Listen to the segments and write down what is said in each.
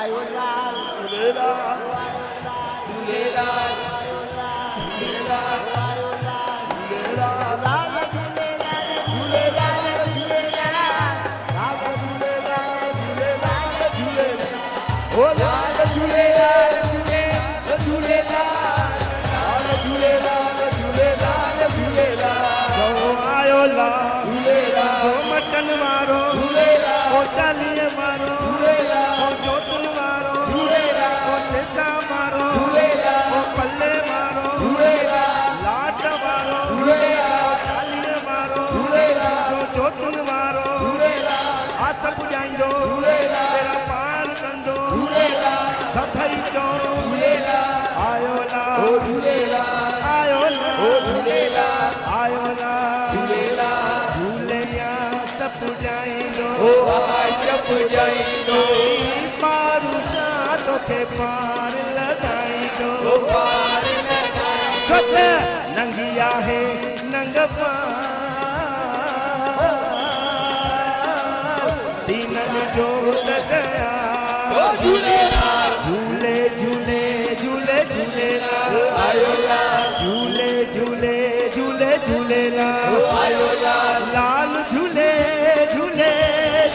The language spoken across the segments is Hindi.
आयो लाल झूलेलाल झूलेलाल झूलेलाल आयो लाल झूलेलाल लाल झूलेलाल झूलेलाल झूलेलाल लाल झूलेलाल झूलेलाल झूलेलाल ओ लाल झूलेलाल झूलेलाल झूलेलाल लाल झूलेलाल झूलेलाल झूलेलाल जो आयो लाल झूलेलाल जो मटन वारो झूलेलाल ओ चालीह वारो झूलेलाल ओ जोतुन वारो झूलेलाल ओ सेसा वारो झूलेलाल ओ पल्ले वारो झूलेलाल लाट वारो झूलेलाल चालीह वारो झूलेलाल ओ जोतुन वारो झूलेलाल हाथ पुॼाईंदो झूलेलाल तेरा पार कंदो झूलेलाल सभई चओ झूलेलाल आयो ओ लाल झूलेलाल आयो ओ लाल झूलेलाल आयो लाल झूलेलाल झूलेया त पुॼाईंदो ओ आश पुॼाईंदो मारुषा तोखे पार लॻाईंदो ओ पार लॻाईंदो छो त नंगी आहे नंग पार दीननि जो लॻया ओ झूलेलाल झूले झूले झूले झूलेलाल आयो लाल झूले झूले झूले झूलेलाल आयो लाल लाल झूले झूले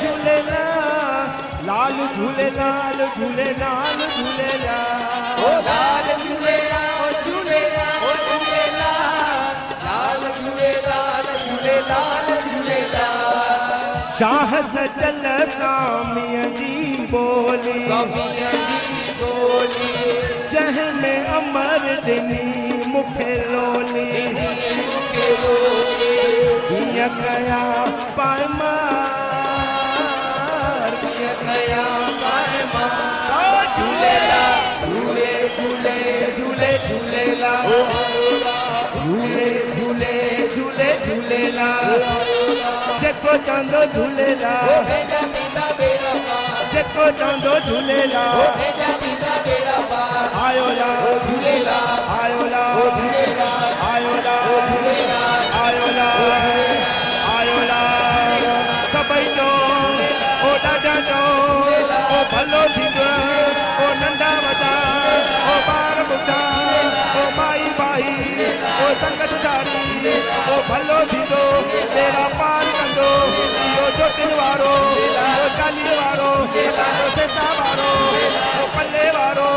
झूलेलाल लाल झूलेलाल झूलेलाल झूलेलाल ओ लाल झूलेलाल झूलेलाल झूलेलाल लाल झूलेलाल झूलेलाल झूलेलाल शाह सजल सामीअ जी बोली स्वामीअ जी बोली जंहिंमें अमर ॾिनी मूंखे लोली मूंखे बोली कीअं कया पायमार कीअं कया पायमार ओ झूलेलाल झूले झूले झूले झूलेलाल झूले झूले झूले झूलेलाल जेको चवंदो झूलेलाल बेटा पीता बेड़ा पार जेको चवंदो झूलेलाल बेटा पीता बेड़ा पार आयो लाल झूलेलाल आयो लाल झूलेलाल आयो लाल आयो लाल आयो लाल सभई चओ ओ ॾाढा चओ ओ भलो थींदो ओ नंढा वॾा ओ ॿार ॿुढा ओ माई भाई ओ संगत धारी ओ भलो थींदो तेरा पार कंदो इहो जोतिन वारो ओ चालीह वारो ओ सेसा वारो ओ पल्ले वारो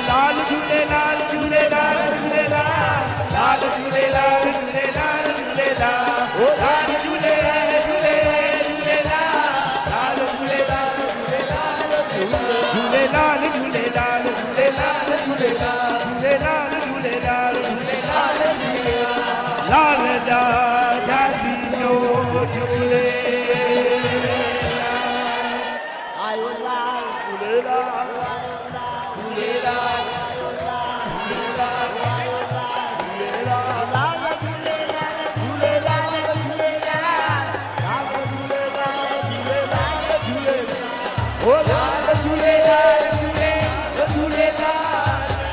लाल झूलेलाल झूलेलाल झूलेलाल लाल झूलेलाल झूलेलाल झूलेलाल ओ लाल झूले झूले झूलेलाल लाल झूलेलाल झूलेलाल झूलेलाल झूलेलाल झूलेलाल झूलेलाल झूलेलाल झूलेलाल लाल जा जाती जो झूले आयो लाल झूलेलाल झूलेलाल झूलेलाल आयो लाल झूलेलाल लाल झूलेलाल झूलेलाल झूलेलाल लाल झूलेलाल झूलेलाल झूलेलाल ओ लाल झूलेलाल झूलेलाल झूलेलाल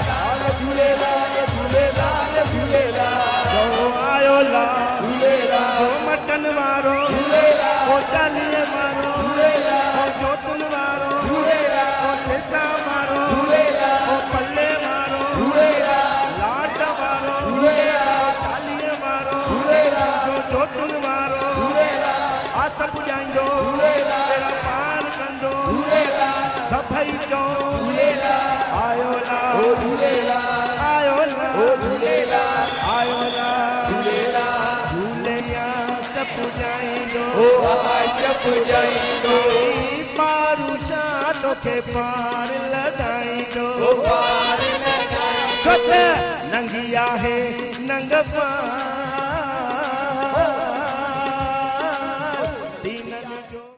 लाल झूलेलाल झूलेलाल झूलेलाल जो आयो लाल झूलेलाल जो मटन वारो झूलेलाल ओ चालीह वारो झूलेलाल ओ जोतुन वारो झूलेलाल ओ सेसा वारो झूलेलाल ओ पल्ले वारो झूलेलाल लाट वारो झूलेलाल चालीह वारो झूलेलाल ओ जोतुन वारो झूलेलाल हाथ पुॼाईंदो झूलेलाल तेरा पार कंदो झूलेलाल सभई चओ झूलेलाल आयो ओ लाल झूलेलाल आयो ओ लाल झूलेलाल आयो लाल झूलेलाल झूलेया त पुॼाईंदो ओ आश पुॼाईंदो मारुषा तोखे पार लॻाईंदो ओ पार लॻाईंदो छो त नंगी आहे नंग पार